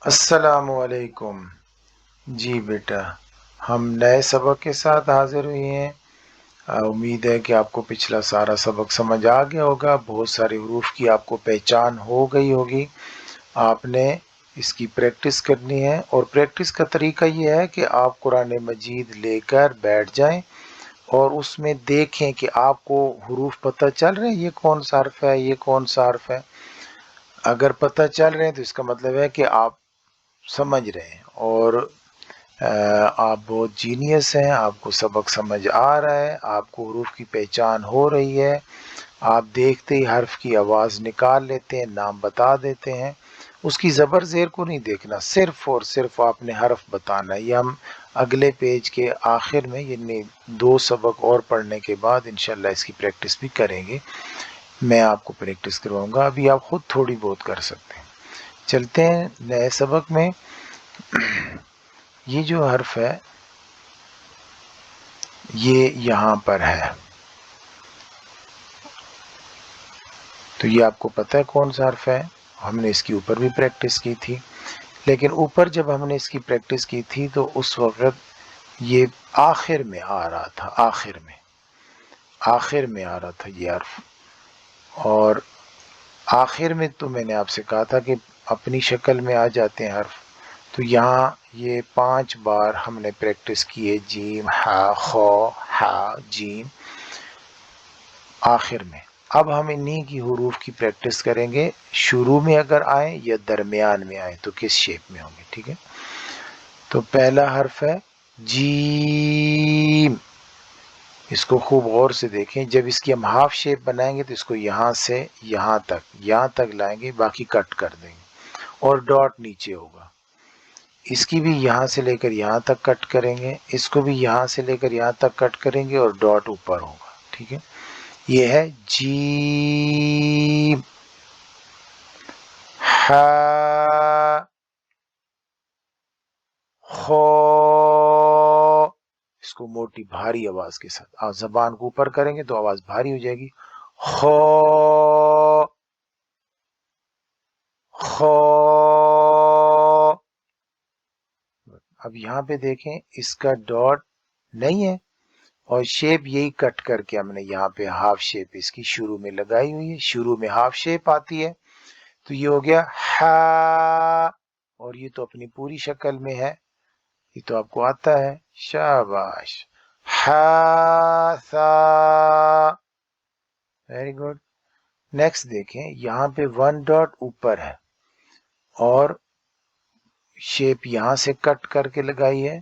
السلام علیکم۔ جی بیٹا، ہم نئے سبق کے ساتھ حاضر ہوئے ہیں۔ امید ہے کہ آپ کو پچھلا سارا سبق سمجھ آ گیا ہوگا، بہت سارے حروف کی آپ کو پہچان ہو گئی ہوگی۔ آپ نے اس کی پریکٹس کرنی ہے، اور پریکٹس کا طریقہ یہ ہے کہ آپ قرآن مجید لے کر بیٹھ جائیں اور اس میں دیکھیں کہ آپ کو حروف پتہ چل رہے ہیں، یہ کون سا حرف ہے، یہ کون سا حرف ہے۔ اگر پتہ چل رہے ہیں تو اس کا مطلب ہے کہ آپ سمجھ رہے ہیں، اور آپ بہت جینیس ہیں، آپ کو سبق سمجھ آ رہا ہے، آپ کو حروف کی پہچان ہو رہی ہے، آپ دیکھتے ہی حرف کی آواز نکال لیتے ہیں، نام بتا دیتے ہیں۔ اس کی زبر زیر کو نہیں دیکھنا، صرف اور صرف آپ نے حرف بتانا ہے۔ یہ ہم اگلے پیج کے آخر میں، یعنی 2 سبق اور پڑھنے کے بعد انشاءاللہ اس کی پریکٹس بھی کریں گے، میں آپ کو پریکٹس کرواؤں گا، ابھی آپ خود تھوڑی بہت کر سکتے ہیں۔ چلتے ہیں نئے سبق میں۔ یہ جو حرف ہے یہ یہاں پر ہے، تو یہ آپ کو پتہ ہے کون سا حرف ہے، ہم نے اس کی اوپر بھی پریکٹس کی تھی۔ لیکن اوپر جب ہم نے اس کی پریکٹس کی تھی تو اس وقت یہ آخر میں آ رہا تھا، آخر میں آ رہا تھا یہ حرف، اور آخر میں تو میں نے آپ سے کہا تھا کہ اپنی شکل میں آ جاتے ہیں حرف۔ تو یہاں یہ 5 بار ہم نے پریکٹس کی ہے، جیم، ہا، خو، ہا، جیم، آخر میں۔ اب ہم انہی کی حروف کی پریکٹس کریں گے، شروع میں اگر آئیں یا درمیان میں آئیں تو کس شیپ میں ہوں گے، ٹھیک ہے۔ تو پہلا حرف ہے جیم، اس کو خوب غور سے دیکھیں۔ جب اس کی ہم ہاف شیپ بنائیں گے تو اس کو یہاں سے یہاں تک لائیں گے، باقی کٹ کر دیں گے، اور ڈاٹ نیچے ہوگا۔ اس کی بھی یہاں سے لے کر یہاں تک کٹ کریں گے، اس کو بھی یہاں سے لے کر یہاں تک کٹ کریں گے، اور ڈاٹ اوپر ہوگا، ٹھیک ہے۔ یہ ہے جیم، ہا، خو، اس کو موٹی بھاری آواز کے ساتھ آپ زبان کو اوپر کریں گے تو آواز بھاری ہو جائے گی، خو، خو۔ اب یہاں پہ دیکھیں اس کا ڈاٹ نہیں ہے، اور شیپ یہی کٹ کر کے ہم نے یہاں پہ ہاف شیپ اس کی شروع میں لگائی ہوئی ہے، شروع میں ہاف شیپ آتی ہے، تو یہ ہو گیا ہا، اور یہ تو اپنی پوری شکل میں ہے، یہ تو آپ کو آتا ہے، شاباش، ہا، سا، ویری گڈ۔ نیکسٹ دیکھیں، یہاں پہ 1 ڈاٹ اوپر ہے، اور شیپ یہاں سے کٹ کر کے لگائی ہے،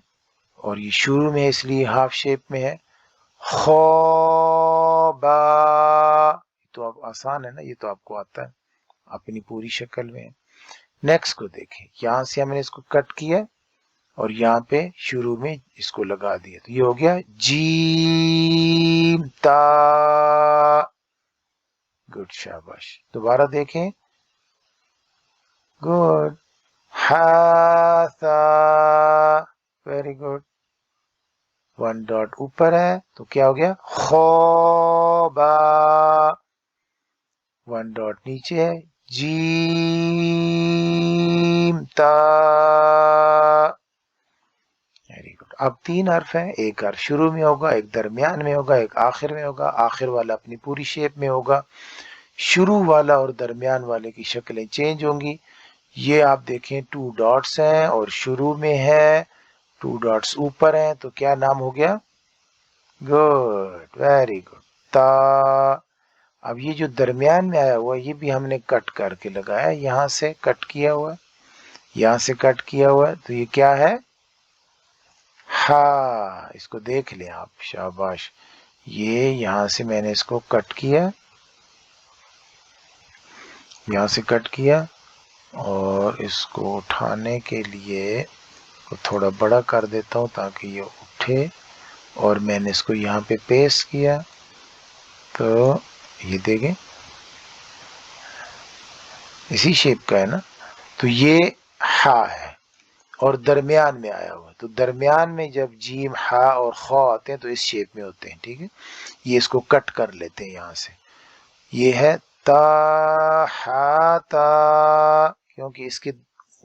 اور یہ شروع میں اس لیے ہاف شیپ میں ہے، خوبا، یہ تو اب آسان ہے نا، یہ تو آپ کو آتا ہے، اپنی پوری شکل میں ہے۔ نیکسٹ کو دیکھیں، یہاں سے ہم نے اس کو کٹ کیا اور یہاں پہ شروع میں اس کو لگا دیا، تو یہ ہو گیا جیم، تا، گڈ، شاباش۔ دوبارہ دیکھیں، گڈ، ہا، سا، ویری گڈ۔ 1 ڈاٹ اوپر ہے تو کیا ہو گیا، خوبا، 1 ڈاٹ نیچے ہے، جیم، تا، ویری گڈ۔ اب 3 حرف ہیں، ایک حرف شروع میں ہوگا، ایک درمیان میں ہوگا، ایک آخر میں ہوگا، آخر والا اپنی پوری شیپ میں ہوگا، شروع والا اور درمیان والے کی شکلیں چینج ہوں گی۔ یہ آپ دیکھیں 2 ڈاٹس ہیں اور شروع میں ہے، 2 ڈاٹس اوپر ہیں، تو کیا نام ہو گیا، گڈ، ویری گڈ، تا۔ اب یہ جو درمیان میں آیا ہوا یہ بھی ہم نے کٹ کر کے لگایا، یہاں سے کٹ کیا ہوا، یہاں سے کٹ کیا ہوا، تو یہ کیا ہے، ہاں، اس کو دیکھ لیں آپ، شاباش۔ یہ یہاں سے میں نے اس کو کٹ کیا، یہاں سے کٹ کیا، اور اس کو اٹھانے کے لیے تھوڑا بڑا کر دیتا ہوں تاکہ یہ اٹھے، اور میں نے اس کو یہاں پہ پیسٹ کیا، تو یہ دیکھیں اسی شیپ کا ہے نا، تو یہ ہا ہے اور درمیان میں آیا ہوا، تو درمیان میں جب جیم، ہا اور خو آتے ہیں تو اس شیپ میں ہوتے ہیں، ٹھیک ہے۔ یہ اس کو کٹ کر لیتے ہیں یہاں سے، یہ ہے تا، ہا، تا، کیونکہ اس کے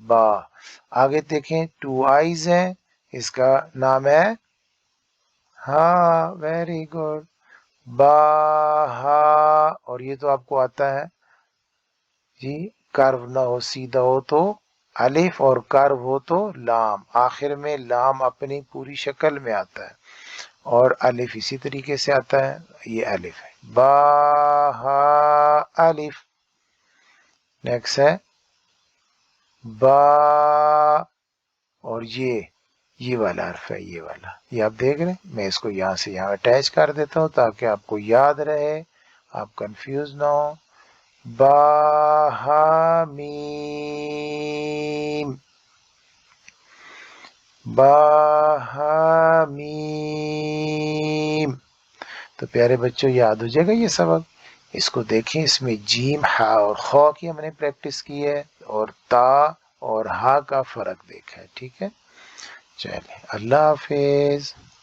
با. آگے دیکھیں 2 eyes ہیں، اس کا نام ہے ہاں، ویری گڈ، با ہا. اور یہ تو آپ کو آتا ہے جی، کرو نہ ہو سیدھا ہو تو الف، اور کرو ہو تو لام. آخر میں لام اپنی پوری شکل میں آتا ہے، اور الف اسی طریقے سے آتا ہے. یہ الف ہے، با ہا الف. نیکسٹ ہے با، اور یہ والا حرف ہے، یہ والا، یہ آپ دیکھ رہے ہیں. میں اس کو یہاں سے یہاں اٹیچ کر دیتا ہوں تاکہ آپ کو یاد رہے، آپ کنفیوز نہ ہو. با ہا میم، با ہا میم. تو پیارے بچوں یاد ہو جائے گا یہ سبق. اس کو دیکھیں، اس میں جیم ہا اور خا کی ہم نے پریکٹس کی ہے، اور تا اور ہا کا فرق دیکھا ہے. ٹھیک ہے، چلیں اللہ حافظ.